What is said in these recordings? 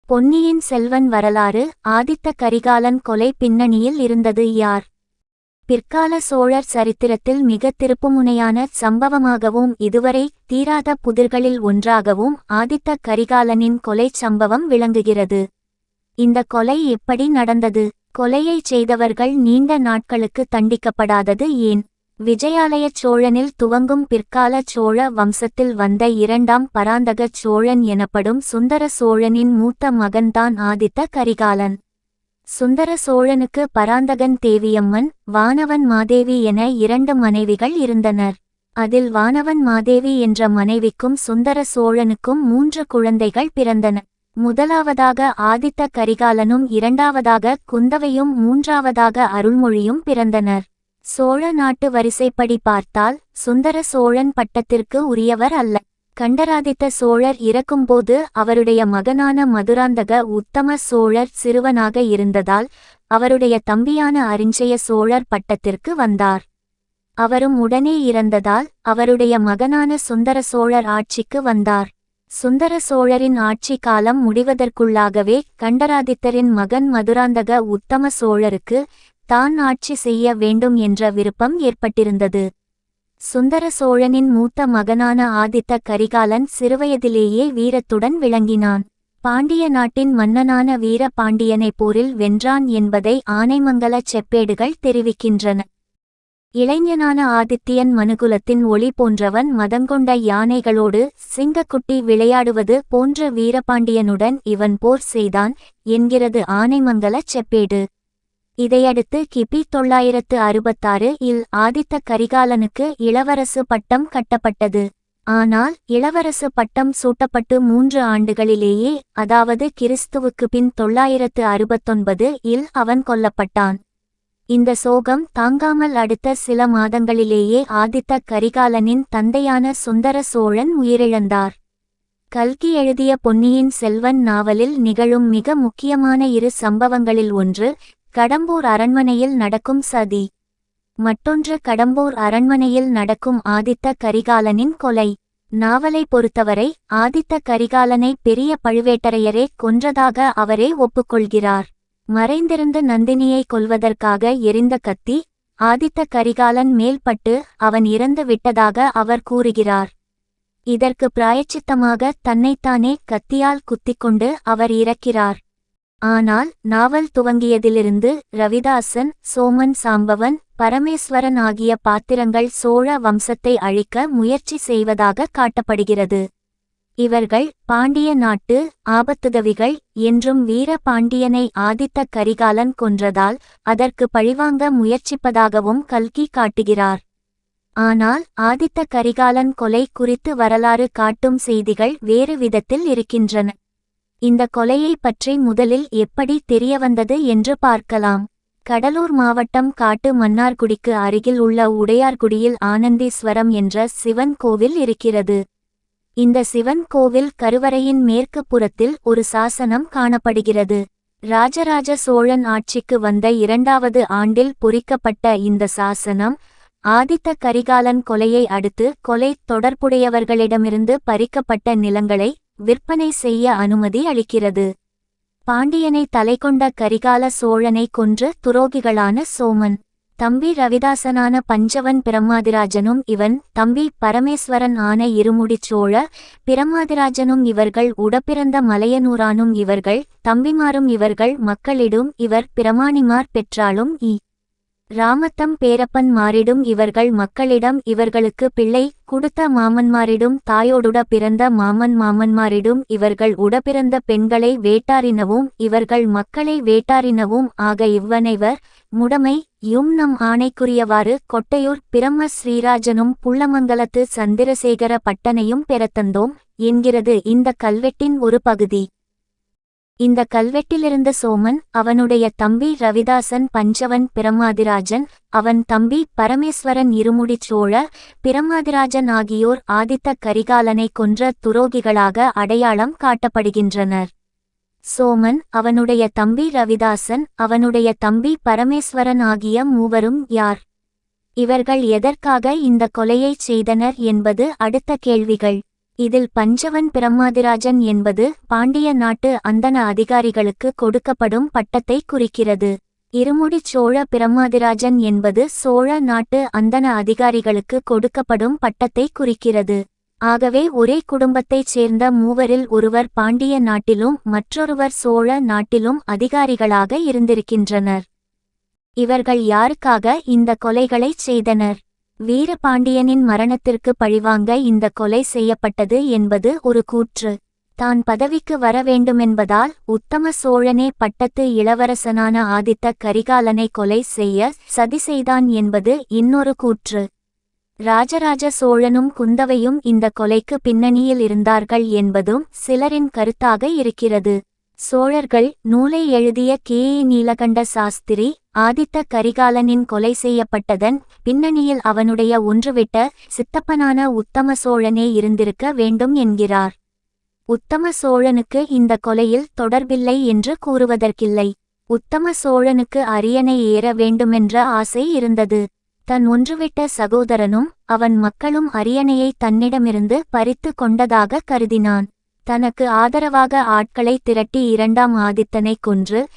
பொன்னியின் செல்வன் வரலாறு. ஆதித்த கரிகாலன் கொலை பின்னணியில் இருந்தது யார்? பிற்கால சோழர் சரித்திரத்தில் மிக திருப்புமுனையான சம்பவமாகவும் இதுவரை தீராத புதிர்களில் ஒன்றாகவும் ஆதித்த கரிகாலனின் கொலை சம்பவம் விளங்குகிறது. இந்த கொலை எப்படி நடந்தது? கொலையைச் செய்தவர்கள் நீண்ட நாட்களுக்கு தண்டிக்கப்படாதது ஏன்? விஜயாலய சோழனில் துவங்கும் பிற்கால சோழ வம்சத்தில் வந்த இரண்டாம் பராந்தக சோழன் எனப்படும் சுந்தர சோழனின் மூத்த மகன்தான் ஆதித்த கரிகாலன். சுந்தர சோழனுக்கு பராந்தகன் தேவியம்மன், வானவன் மாதேவி என இரண்டு மனைவிகள் இருந்தனர். அதில் வானவன் மாதேவி என்ற மனைவிக்கும் சுந்தர சோழனுக்கும் 3 குழந்தைகள் பிறந்தன. முதலாவதாக ஆதித்த கரிகாலனும், இரண்டாவதாக குந்தவையும், மூன்றாவதாக அருள்மொழியும் பிறந்தனர். சோழ நாட்டு வரிசைப்படி பார்த்தால் சுந்தர சோழன் பட்டத்திற்கு உரியவர் அல்ல. கண்டராதித்த சோழர் இறக்கும்போது அவருடைய மகனான மதுராந்தக உத்தம சோழர் சிறுவனாக இருந்ததால் அவருடைய தம்பியான அரிஞ்சய சோழர் பட்டத்திற்கு வந்தார். அவரும் உடனே இறந்ததால் அவருடைய மகனான சுந்தர சோழர் ஆட்சிக்கு வந்தார். சுந்தர சோழரின் ஆட்சி காலம் முடிவதற்குள்ளாகவே கண்டராதித்தரின் மகன் மதுராந்தக உத்தம சோழருக்கு தான் ஆட்சி செய்ய வேண்டும் என்ற விருப்பம் ஏற்பட்டிருந்தது. சுந்தர சோழனின் மூத்த மகனான ஆதித்த கரிகாலன் சிறுவயதிலேயே வீரத்துடன் விளங்கினான். பாண்டிய நாட்டின் மன்னனான வீர பாண்டியனை போரில் வென்றான் என்பதை ஆனைமங்கல செப்பேடுகள் தெரிவிக்கின்றன. இளைஞனான ஆதித்தியன் மனுகுலத்தின் ஒளி போன்றவன், மதங்கொண்ட யானைகளோடு சிங்கக்குட்டி விளையாடுவது போன்ற வீரபாண்டியனுடன் இவன் போர் செய்தான் என்கிறது ஆனைமங்கல செப்பேடு. இதையடுத்து கிபி 966 இல் ஆதித்த கரிகாலனுக்கு இளவரசு பட்டம் கட்டப்பட்டது. ஆனால் இளவரசு பட்டம் சூட்டப்பட்டு 3 ஆண்டுகளிலேயே, அதாவது கிறிஸ்துவுக்கு பின் 969 இல் அவன் கொல்லப்பட்டான். இந்த சோகம் தாங்காமல் அடுத்த சில மாதங்களிலேயே ஆதித்த கரிகாலனின் தந்தையான சுந்தர சோழன் உயிரிழந்தார். கல்கி எழுதிய பொன்னியின் செல்வன் நாவலில் நிகழும் மிக முக்கியமான 2 சம்பவங்களில் ஒன்று கடம்பூர் அரண்மனையில் நடக்கும் சதி. மற்றொன்று கடம்பூர் அரண்மனையில் நடக்கும் ஆதித்த கரிகாலனின் கொலை. நாவலை பொறுத்தவரை ஆதித்த கரிகாலனை பெரிய பழுவேட்டரையரே கொன்றதாக அவரே ஒப்புக்கொள்கிறார். மறைந்திருந்து நந்தினியை கொல்வதற்காக எரிந்த கத்தி ஆதித்த கரிகாலன் மேல்பட்டு அவன் இறந்து விட்டதாக அவர் கூறுகிறார். இதற்கு பிராயச்சித்தமாக தன்னைத்தானே கத்தியால் குத்திக்கொண்டு அவர் இறக்கிறார். ஆனால் நாவல் துவங்கியதிலிருந்து ரவிதாசன், சோமன் சாம்பவன், பரமேஸ்வரன் ஆகிய பாத்திரங்கள் சோழ வம்சத்தை அழிக்க முயற்சி செய்வதாக காட்டப்படுகிறது. இவர்கள் பாண்டிய நாட்டு ஆபத்துதவிகள் என்றும் வீர பாண்டியனை ஆதித்த கரிகாலன் கொன்றதால் அதற்கு பழிவாங்க முயற்சிப்பதாகவும் கல்கி காட்டுகிறார். ஆனால் ஆதித்த கரிகாலன் கொலை குறித்து வரலாறு காட்டும் செய்திகள் வேறு விதத்தில் இருக்கின்றன. இந்த கொலையை பற்றி முதலில் எப்படி தெரியவந்தது என்று பார்க்கலாம். கடலூர் மாவட்டம் காட்டு மன்னார்குடிக்கு அருகில் உள்ள உடையார்குடியில் ஆனந்தீஸ்வரம் என்ற சிவன் கோவில் இருக்கிறது. இந்த சிவன் கோவில் கருவறையின் மேற்கு புறத்தில் ஒரு சாசனம் காணப்படுகிறது. ராஜராஜ சோழன் ஆட்சிக்கு வந்த 2வது ஆண்டில் பொறிக்கப்பட்ட இந்த சாசனம் ஆதித்த கரிகாலன் கொலையை அடுத்து கொலை தொடர்புடையவர்களிடமிருந்து பறிக்கப்பட்ட நிலங்களை விற்பனை செய்ய அனுமதி அளிக்கிறது. பாண்டியனை தலைகொண்ட கரிகால சோழனை கொன்று துரோகிகளான சோமன், தம்பி ரவிதாசனான பஞ்சவன் பிரம்மாதிராஜனும் இவன் தம்பி பரமேஸ்வரன் ஆன இருமுடிச் சோழ பிரம்மாதிராஜனும் இவர்கள் உடப்பிறந்த மலையனூரானும் இவர்கள் தம்பிமாரும் இவர்கள் மக்களிடும் இவர் பிரமாணிமார் பெற்றாலும் ராமத்தம் பேரப்பன் மாறிடும் இவர்கள் மக்களிடம் இவர்களுக்கு பிள்ளை கொடுத்த மாமன்மாரிடும் தாயோடுட பிறந்த மாமன்மாரிடும் இவர்கள் உடப்பிறந்த பெண்களை வேட்டாரினவும் இவர்கள் மக்களை வேட்டாரினவும் ஆக இவ்வனைவர் முடமை நம் ஆணைக்குரியவாறு கொட்டையூர் பிரம்ம ஸ்ரீராஜனும் புள்ளமங்கலத்து சந்திரசேகர பட்டனையும் பெறத்தந்தோம் என்கிறது இந்த கல்வெட்டின் ஒரு பகுதி. இந்த கல்வெட்டிலிருந்த சோமன், அவனுடைய தம்பி ரவிதாசன், பஞ்சவன் பிரம்மாதிராஜன், அவன் தம்பி பரமேஸ்வரன் இருமுடிச் சோழ பிரம்மாதிராஜன் ஆகியோர் ஆதித்த கரிகாலனை கொன்ற துரோகிகளாக அடையாளம் காட்டப்படுகின்றனர். சோமன், அவனுடைய தம்பி ரவிதாசன், அவனுடைய தம்பி பரமேஸ்வரன் ஆகிய மூவரும் யார்? இவர்கள் எதற்காக இந்த கொலையைச் செய்தனர் என்பது அடுத்த கேள்விகள். இதில் பஞ்சவன் பிரம்மாதிராஜன் என்பது பாண்டிய நாட்டு அந்தண அதிகாரிகளுக்கு கொடுக்கப்படும் பட்டத்தை குறிக்கிறது. இருமுடிச் சோழ பிரம்மாதிராஜன் என்பது சோழ நாட்டு அந்தண அதிகாரிகளுக்கு கொடுக்கப்படும் பட்டத்தை குறிக்கிறது. ஆகவே ஒரே குடும்பத்தைச் சேர்ந்த மூவரில் ஒருவர் பாண்டிய நாட்டிலும் மற்றொருவர் சோழ நாட்டிலும் அதிகாரிகளாக இருந்திருக்கின்றனர். இவர்கள் யாருக்காக இந்த கொலைகளைச் செய்தனர்? வீரபாண்டியனின் மரணத்திற்கு பழிவாங்க இந்த கொலை செய்யப்பட்டது என்பது ஒரு கூற்று. தான் பதவிக்கு வர வேண்டுமென்பதால் உத்தம சோழனே பட்டத்து இளவரசனான ஆதித்த கரிகாலனை கொலை செய்ய சதி செய்தான் என்பது இன்னொரு கூற்று. ராஜராஜ சோழனும் குந்தவையும் இந்த கொலைக்கு பின்னணியில் இருந்தார்கள் என்பதும் சிலரின் கருத்தாக இருக்கிறது. சோழர்கள் நூலை எழுதிய நீலகண்ட சாஸ்திரி ஆதித்த கரிகாலனின் கொலை செய்யப்பட்டதன் பின்னணியில் அவனுடைய ஒன்றுவிட்ட சித்தப்பனான உத்தம சோழனே இருந்திருக்க வேண்டும் என்கிறார். உத்தம சோழனுக்கு இந்த கொலையில் தொடர்பில்லை என்று கூறுவதற்கில்லை. உத்தம சோழனுக்கு அரியணை ஏற வேண்டுமென்ற ஆசை இருந்தது. தன் ஒன்றுவிட்ட சகோதரனும் அவன் மக்களும் அரியணையை தன்னிடமிருந்து பறித்து கொண்டதாக கருதினான். தனக்கு ஆதரவாக ஆட்களை திரட்டி இரண்டாம் ஆதித்தனை கொன்று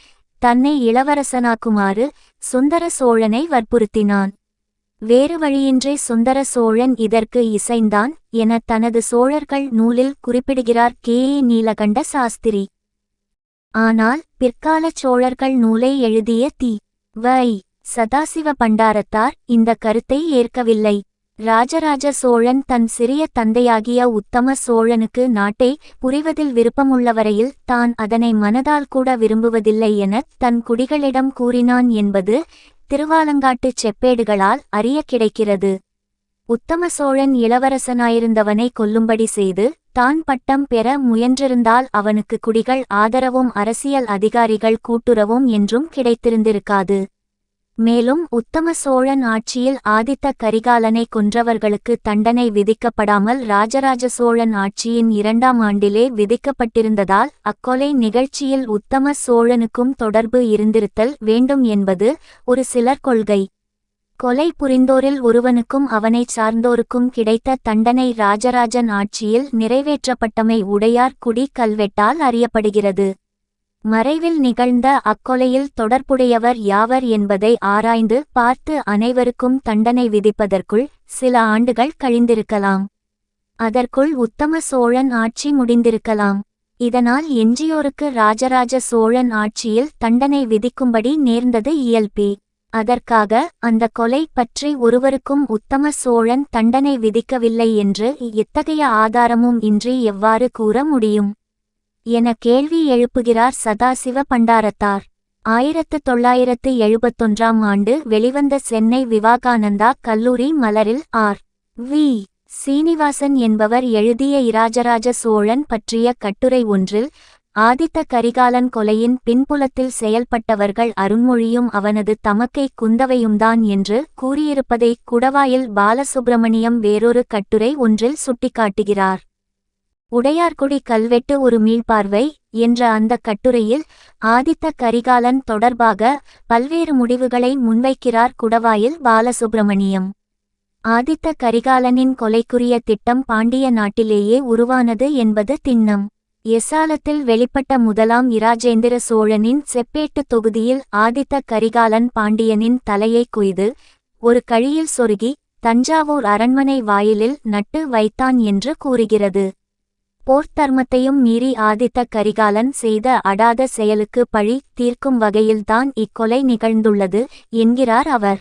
தன்னை இளவரசனாக்குமாறு சுந்தர சோழனை வற்புறுத்தினான். வேறு வழியின்றி சுந்தர சோழன் இதற்கு இசைந்தான் என தனது சோழர்கள் நூலில் குறிப்பிடுகிறார் நீலகண்ட சாஸ்திரி. ஆனால் பிற்காலச் சோழர்கள் நூலை எழுதிய வை. சதாசிவ பண்டாரத்தார் இந்த கருத்தை ஏற்கவில்லை. ராஜராஜ சோழன் தன் சிறிய தந்தையாகிய உத்தம சோழனுக்கு நாட்டை புரிவதில் விருப்பமுள்ளவரையில் தான் அதனை மனதால் கூட விரும்புவதில்லை என தன் குடிகளிடம் கூறினான் என்பது திருவாலங்காட்டுச் செப்பேடுகளால் அறிய கிடைக்கிறது. உத்தம சோழன் இளவரசனாயிருந்தவனை கொல்லும்படி செய்து தான் பட்டம் பெற முயன்றிருந்தால் அவனுக்கு குடிகள் ஆதரவும் அரசியல் அதிகாரிகள் கூட்டுறவும் என்றும் கிடைத்திருந்திருக்காது. மேலும் உத்தம சோழன் ஆட்சியில் ஆதித்த கரிகாலனை கொன்றவர்களுக்கு தண்டனை விதிக்கப்படாமல் ராஜராஜ சோழன் ஆட்சியின் 2ஆம் ஆண்டிலே விதிக்கப்பட்டிருந்ததால் அக்கொலை நிகழ்ச்சியில் உத்தம சோழனுக்கும் தொடர்பு இருந்திருத்தல் வேண்டும் என்பது ஒரு சிலர் கொள்கை. கொலை புரிந்தோரில் ஒருவனுக்கும் அவனைச் சார்ந்தோருக்கும் கிடைத்த தண்டனை ராஜராஜன் ஆட்சியில் நிறைவேற்றப்பட்டமை உடையார் குடி கல்வெட்டால் அறியப்படுகிறது. மறைவில் நிகழ்ந்த அக்கொலையில் தொடர்புடையவர் யாவர் என்பதை ஆராய்ந்து பார்த்து அனைவருக்கும் தண்டனை விதிப்பதற்குள் சில ஆண்டுகள் கழிந்திருக்கலாம். அதற்குள் உத்தம சோழன் ஆட்சி முடிந்திருக்கலாம். இதனால் எஞ்சியோருக்கு ராஜராஜ சோழன் ஆட்சியில் தண்டனை விதிக்கும்படி நேர்ந்தது இயல்பே. அதற்காக அந்த கொலை பற்றி ஒருவருக்கும் உத்தம சோழன் தண்டனை விதிக்கவில்லை என்று எத்தகைய ஆதாரமும் இன்றி எவ்வாறு கூற முடியும் என கேள்வி எழுப்புகிறார் சதாசிவ பண்டாரத்தார். 1971ஆம் ஆண்டு வெளிவந்த சென்னை விவேகானந்தா கல்லூரி மலரில் வி. சீனிவாசன் என்பவர் எழுதிய இராஜராஜ சோழன் பற்றிய கட்டுரை ஒன்றில் ஆதித்த கரிகாலன் கொலையின் பின்புலத்தில் செயல்பட்டவர்கள் அருண்மொழியும் அவனது தமக்கை குந்தவையும்தான் என்று கூறியிருப்பதை குடவாயில் பாலசுப்பிரமணியம் வேறொரு கட்டுரை ஒன்றில் சுட்டிக்காட்டுகிறார். உடையார்குடி கல்வெட்டு ஒரு மீள்பார்வை என்ற அந்த கட்டுரையில் ஆதித்த கரிகாலன் தொடர்பாக பல்வேறு முடிவுகளை முன்வைக்கிறார் குடவாயில் பாலசுப்பிரமணியம். ஆதித்த கரிகாலனின் கொலைக்குரிய திட்டம் பாண்டிய நாட்டிலேயே உருவானது என்பது திண்ணம். எசாலத்தில் வெளிப்பட்ட முதலாம் இராஜேந்திர சோழனின் செப்பேட்டு தொகுதியில் ஆதித்த கரிகாலன் பாண்டியனின் தலையை கொய்து ஒரு கழியில் சொருகி தஞ்சாவூர் அரண்மனை வாயிலில் நட்டு வைத்தான் என்று கூறுகிறது. போர்த்தர்மத்தையும் மீறி ஆதித்த கரிகாலன் செய்த அடாத செயலுக்கு பழி தீர்க்கும் வகையில்தான் இக்கொலை நிகழ்ந்துள்ளது என்கிறார் அவர்.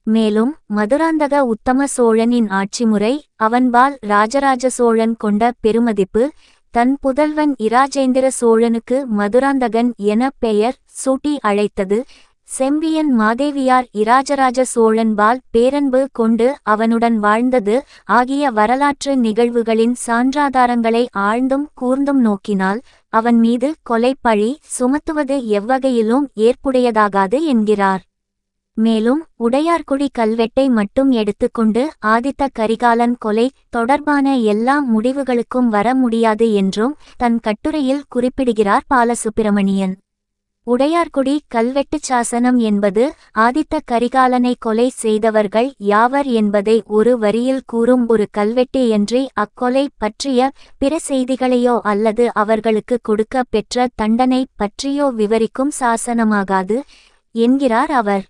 மேலும் மதுராந்தக உத்தம சோழனின் ஆட்சிமுறை அவன்பால் ராஜராஜ சோழன் கொண்ட பெருமதிப்பு தன் புதல்வன் இராஜேந்திர சோழனுக்கு மதுராந்தகன் என பெயர் சூட்டி அழைத்தது செம்பியன் மாதேவியார் இராஜராஜ சோழன்பால் பேரன்பு கொண்டு அவனுடன் வாழ்ந்தது ஆகிய வரலாற்று நிகழ்வுகளின் சான்றாதாரங்களை ஆழ்ந்தும் கூர்ந்தும் நோக்கினால் அவன் மீது கொலை பழி சுமத்துவது எவ்வகையிலும் ஏற்புடையதாகாது என்கிறார். மேலும் உடையார்குடி கல்வெட்டை மட்டும் எடுத்துக்கொண்டு ஆதித்த கரிகாலன் கொலை தொடர்பான எல்லா முடிவுகளுக்கும் வர முடியாது என்றும் தன் கட்டுரையில் குறிப்பிடுகிறார் பாலசுப்பிரமணியன். உடையார்குடி கல்வெட்டுச் சாசனம் என்பது ஆதித்த கரிகாலனை கொலை செய்தவர்கள் யாவர் என்பதை ஒரு வரியில் கூறும் ஒரு கல்வெட்டு என்றே அக்கொலை பற்றிய பிற செய்திகளையோ அல்லது அவர்களுக்கு கொடுக்க பெற்ற தண்டனை பற்றியோ விவரிக்கும் சாசனமாகாது என்கிறார் அவர்.